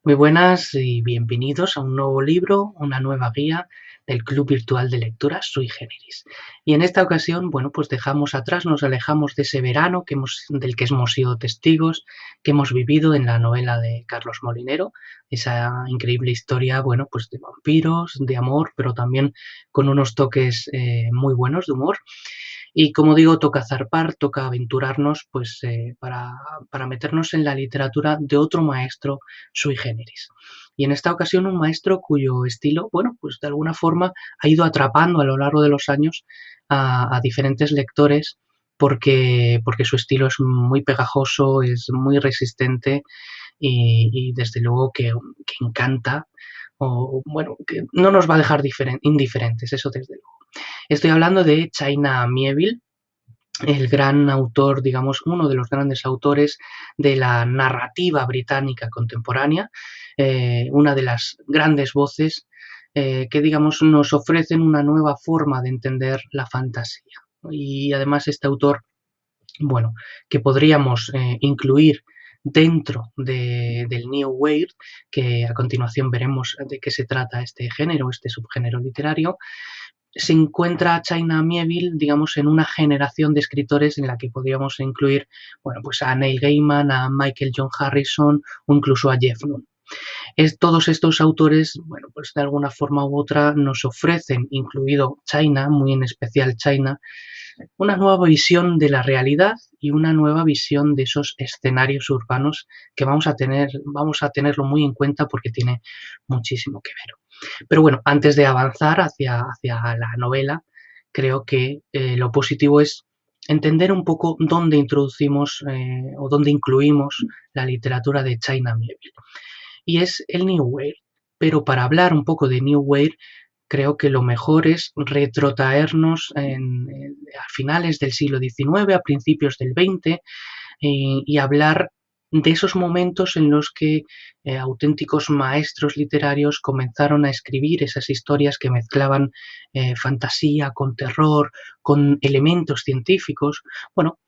Muy buenas y bienvenidos a un nuevo libro, una nueva guía del Club Virtual de Lectura Sui Generis. Y en esta ocasión, bueno, pues dejamos atrás, nos alejamos de ese verano del que hemos sido testigos, que hemos vivido en la novela de Carlos Molinero, esa increíble historia, bueno, pues de vampiros, de amor, pero también con unos toques muy buenos de humor. Y como digo, toca zarpar, toca aventurarnos, pues para meternos en la literatura de otro maestro sui generis. Y en esta ocasión un maestro cuyo estilo, bueno, pues de alguna forma ha ido atrapando a lo largo de los años a diferentes lectores porque su estilo es muy pegajoso, es muy resistente y desde luego que encanta o bueno, que no nos va a dejar indiferentes, eso desde luego. Estoy hablando de China Miéville, el gran autor, digamos, uno de los grandes autores de la narrativa británica contemporánea, una de las grandes voces que, digamos, nos ofrecen una nueva forma de entender la fantasía. Y además este autor, bueno, que podríamos incluir dentro del New Wave, que a continuación veremos de qué se trata este género, este subgénero literario, se encuentra China Miéville, digamos, en una generación de escritores en la que podríamos incluir, bueno, pues a Neil Gaiman, a Michael John Harrison o incluso a Jeff Nunn. Todos estos autores, bueno, pues de alguna forma u otra nos ofrecen, incluido China, muy en especial China, una nueva visión de la realidad y una nueva visión de esos escenarios urbanos que vamos a tenerlo muy en cuenta porque tiene muchísimo que ver. Pero bueno, antes de avanzar hacia la novela, creo que lo positivo es entender un poco dónde introducimos o dónde incluimos la literatura de China Miéville. Y es el New Wave. Pero para hablar un poco de New Wave, creo que lo mejor es retrotraernos a finales del siglo XIX, a principios del XX, y hablar de esos momentos en los que auténticos maestros literarios comenzaron a escribir esas historias que mezclaban fantasía con terror, con elementos científicos. Bueno,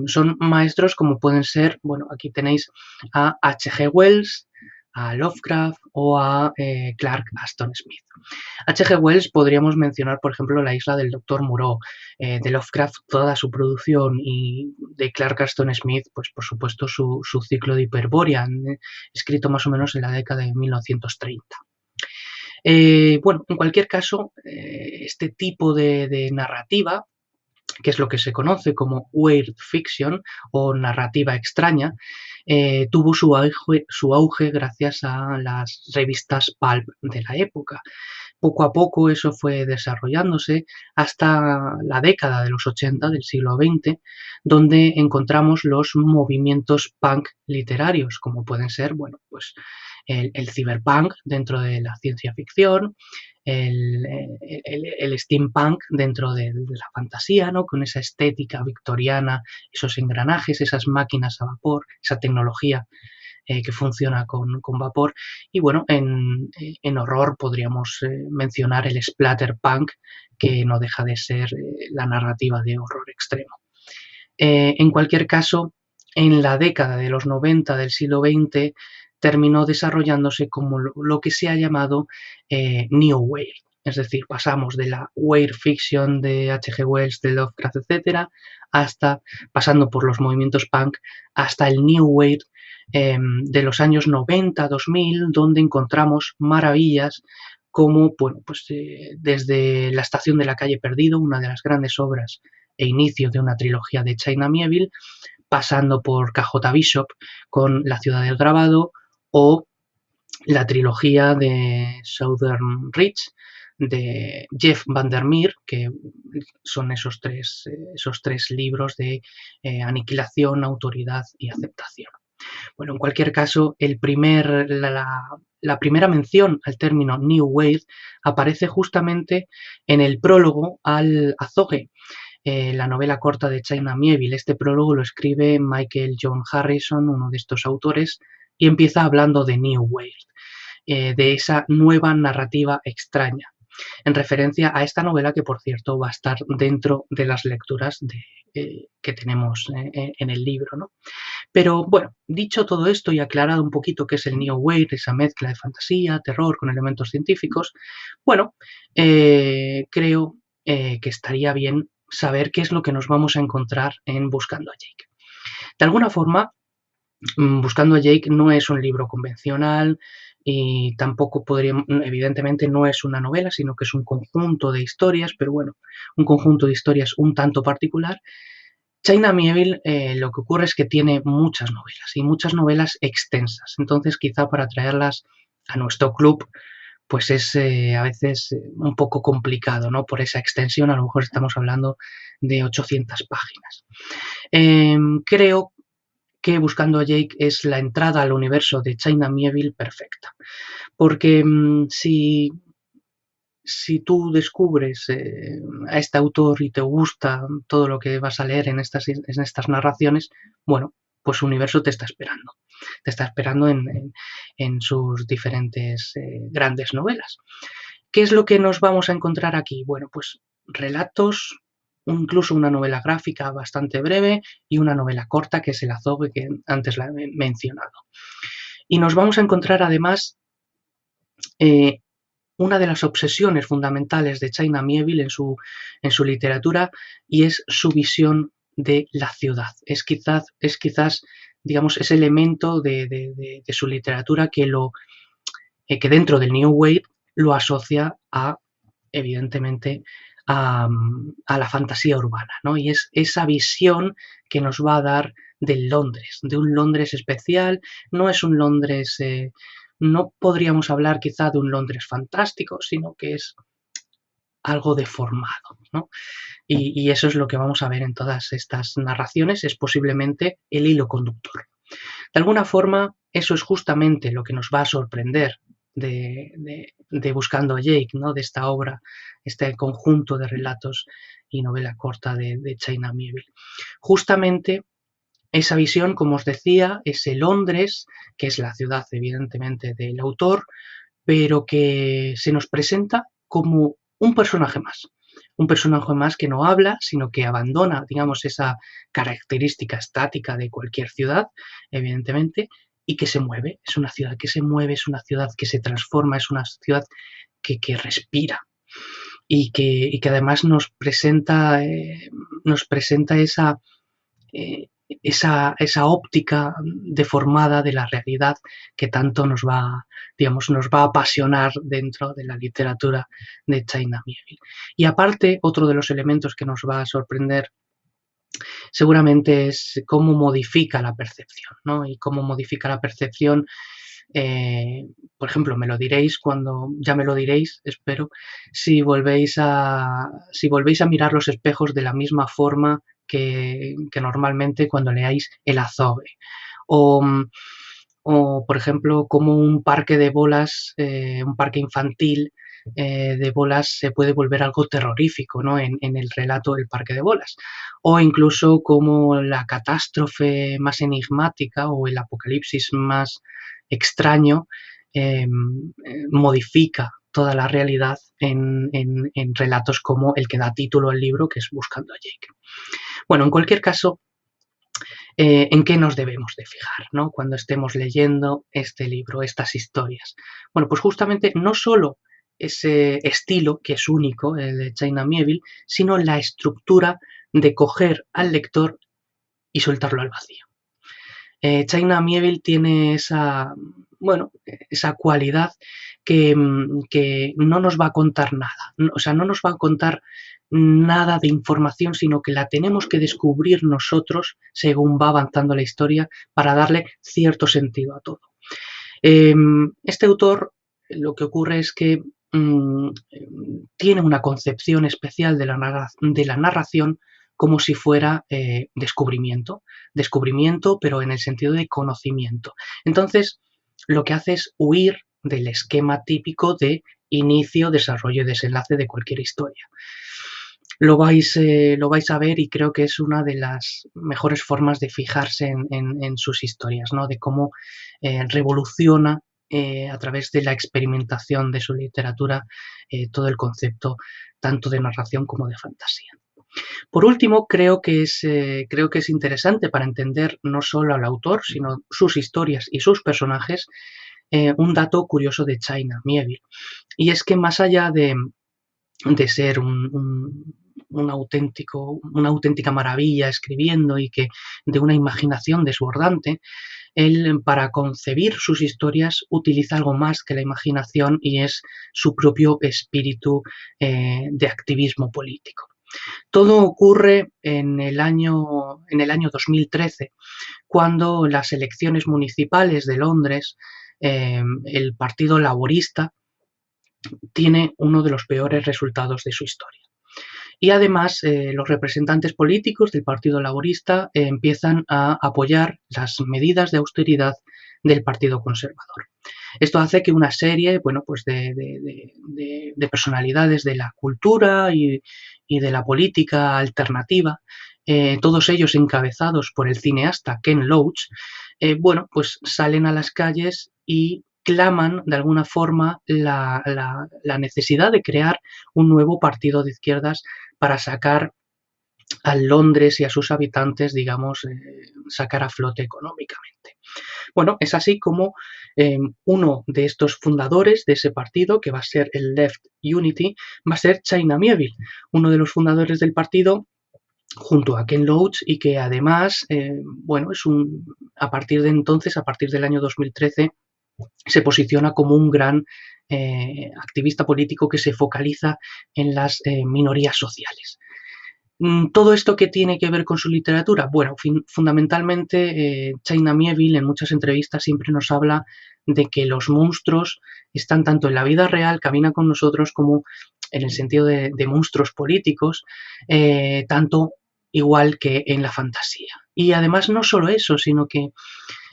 son maestros como pueden ser, bueno, aquí tenéis a H.G. Wells, a Lovecraft o a Clark Aston Smith. H.G. Wells podríamos mencionar, por ejemplo, La isla del Doctor Moreau, de Lovecraft toda su producción y de Clark Aston Smith, pues por supuesto su ciclo de Hyperborean, escrito más o menos en la década de 1930. Bueno, en cualquier caso, este tipo de narrativa, que es lo que se conoce como weird fiction o narrativa extraña, tuvo su auge gracias a las revistas pulp de la época. Poco a poco eso fue desarrollándose hasta la década de los 80 del siglo XX, donde encontramos los movimientos punk literarios, como pueden ser, bueno, pues el cyberpunk dentro de la ciencia ficción, el steampunk dentro de la fantasía, ¿no? Con esa estética victoriana, esos engranajes, esas máquinas a vapor, esa tecnología que funciona con vapor. Y bueno, en horror podríamos mencionar el splatterpunk, que no deja de ser la narrativa de horror extremo. En cualquier caso, en la década de los 90 del siglo XX terminó desarrollándose como lo que se ha llamado New Wave. Es decir, pasamos de la Weird Fiction de H.G. Wells, de Lovecraft, etcétera, hasta, pasando por los movimientos punk, hasta el New Wave de los años 90, 2000, donde encontramos maravillas como, bueno, pues desde La estación de la calle Perdido, una de las grandes obras e inicio de una trilogía de China Miéville, pasando por K.J. Bishop con La ciudad del grabado o la trilogía de Southern Reach de Jeff Vandermeer, que son esos tres libros de aniquilación, autoridad y aceptación. Bueno, en cualquier caso, la primera mención al término New Wave aparece justamente en el prólogo al Azogue, la novela corta de China Miéville. Este prólogo lo escribe Michael John Harrison, uno de estos autores, y empieza hablando de New Wave, de esa nueva narrativa extraña, en referencia a esta novela que, por cierto, va a estar dentro de las lecturas que tenemos en el libro, ¿no? Pero bueno, dicho todo esto y aclarado un poquito qué es el New Wave, esa mezcla de fantasía, terror con elementos científicos, bueno, creo que estaría bien saber qué es lo que nos vamos a encontrar en Buscando a Jake. De alguna forma, Buscando a Jake no es un libro convencional y tampoco podríamos, evidentemente no es una novela, sino que es un conjunto de historias, pero bueno, un conjunto de historias un tanto particular. China Miéville, lo que ocurre es que tiene muchas novelas y muchas novelas extensas, entonces quizá para traerlas a nuestro club pues es a veces un poco complicado, ¿no? Por esa extensión, a lo mejor estamos hablando de 800 páginas. Creo que Buscando a Jake es la entrada al universo de China Miéville perfecta, porque si tú descubres a este autor y te gusta todo lo que vas a leer en estas narraciones, bueno, pues su universo te está esperando. Te está esperando en sus diferentes grandes novelas. ¿Qué es lo que nos vamos a encontrar aquí? Bueno, pues relatos, incluso una novela gráfica bastante breve y una novela corta que es El azogue, que antes la he mencionado. Y nos vamos a encontrar además eh, una de las obsesiones fundamentales de China Miéville en su literatura, y es su visión de la ciudad. Es quizás digamos, ese elemento de su literatura que dentro del New Wave lo asocia a, evidentemente, a la fantasía urbana, ¿no? Y es esa visión que nos va a dar del Londres, de un Londres especial. No es un Londres, no podríamos hablar quizá de un Londres fantástico, sino que es algo deformado, ¿no? Y eso es lo que vamos a ver en todas estas narraciones, es posiblemente el hilo conductor. De alguna forma, eso es justamente lo que nos va a sorprender de Buscando a Jake, ¿no? De esta obra, este conjunto de relatos y novela corta de China Miéville. Justamente esa visión, como os decía, ese Londres, que es la ciudad evidentemente del autor, pero que se nos presenta como un personaje más que no habla, sino que abandona, digamos, esa característica estática de cualquier ciudad, evidentemente, y que se mueve. Es una ciudad que se mueve, es una ciudad que se transforma, es una ciudad que respira y que además nos presenta eh, esa óptica deformada de la realidad que tanto digamos, nos va a apasionar dentro de la literatura de China Miéville. Y aparte, otro de los elementos que nos va a sorprender seguramente es cómo modifica la percepción, ¿no? Y cómo modifica la percepción, por ejemplo, ya me lo diréis, espero, si volvéis a mirar los espejos de la misma forma que normalmente cuando leáis El azogue. O, o, por ejemplo, como un parque de bolas, un parque infantil de bolas se puede volver algo terrorífico, ¿no? En el relato del parque de bolas. O incluso como la catástrofe más enigmática o el apocalipsis más extraño modifica toda la realidad en relatos como el que da título al libro, que es Buscando a Jake. Bueno, en cualquier caso, ¿en qué nos debemos de fijar, ¿no? Cuando estemos leyendo este libro, estas historias? Bueno, pues justamente no solo ese estilo que es único, el de China Miéville, sino la estructura de coger al lector y soltarlo al vacío. China Miéville tiene esa cualidad que no nos va a contar nada, o sea, no nos va a contar nada de información, sino que la tenemos que descubrir nosotros según va avanzando la historia para darle cierto sentido a todo. Este autor, lo que ocurre es que tiene una concepción especial de la narración como si fuera descubrimiento, pero en el sentido de conocimiento. Entonces, lo que hace es huir del esquema típico de inicio, desarrollo y desenlace de cualquier historia. Lo vais a ver y creo que es una de las mejores formas de fijarse en sus historias, ¿no? De cómo revoluciona a través de la experimentación de su literatura todo el concepto tanto de narración como de fantasía. Por último, creo que es interesante para entender no solo al autor, sino sus historias y sus personajes, un dato curioso de China Miéville. Y es que más allá de ser una auténtica maravilla escribiendo y que de una imaginación desbordante, él para concebir sus historias utiliza algo más que la imaginación y es su propio espíritu de activismo político. Todo ocurre en el año 2013, cuando las elecciones municipales de Londres, el Partido Laborista tiene uno de los peores resultados de su historia. Y además, los representantes políticos del Partido Laborista empiezan a apoyar las medidas de austeridad del Partido Conservador. Esto hace que una serie, bueno, pues de personalidades de la cultura y de la política alternativa, todos ellos encabezados por el cineasta Ken Loach, bueno, pues salen a las calles y claman de alguna forma la necesidad de crear un nuevo partido de izquierdas para sacar a Londres y a sus habitantes, digamos, sacar a flote económicamente. Bueno, es así como uno de estos fundadores de ese partido, que va a ser el Left Unity, va a ser China Miéville, uno de los fundadores del partido junto a Ken Loach y que además, bueno, a partir de entonces, a partir del año 2013, se posiciona como un gran activista político que se focaliza en las minorías sociales. ¿Todo esto qué tiene que ver con su literatura? Bueno, fundamentalmente China Miéville en muchas entrevistas siempre nos habla de que los monstruos están tanto en la vida real, caminan con nosotros, como en el sentido de monstruos políticos, tanto igual que en la fantasía. Y además no solo eso, sino que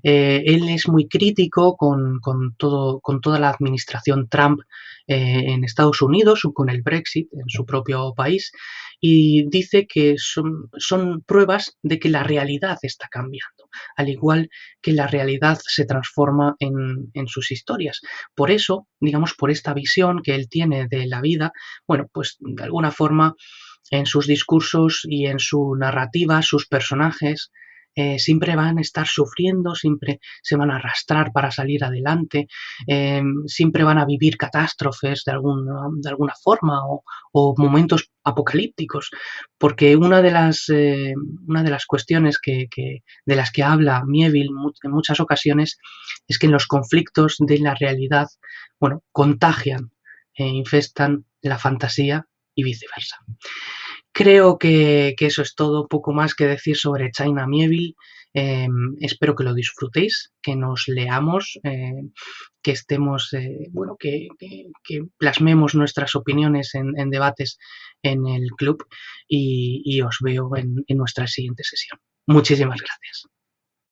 él es muy crítico con toda la administración Trump en Estados Unidos, con el Brexit en su propio país, y dice que son pruebas de que la realidad está cambiando, al igual que la realidad se transforma en sus historias. Por eso, digamos, por esta visión que él tiene de la vida, bueno, pues de alguna forma en sus discursos y en su narrativa, sus personajes siempre van a estar sufriendo, siempre se van a arrastrar para salir adelante, siempre van a vivir catástrofes de alguna forma o momentos apocalípticos, porque una de las cuestiones de las que habla Miéville en muchas ocasiones es que en los conflictos de la realidad, bueno, contagian e infestan la fantasía y viceversa. Creo que eso es todo, poco más que decir sobre China Miéville. Espero que lo disfrutéis, que nos leamos, que estemos, bueno, que plasmemos nuestras opiniones en debates en el club y os veo en nuestra siguiente sesión. Muchísimas gracias.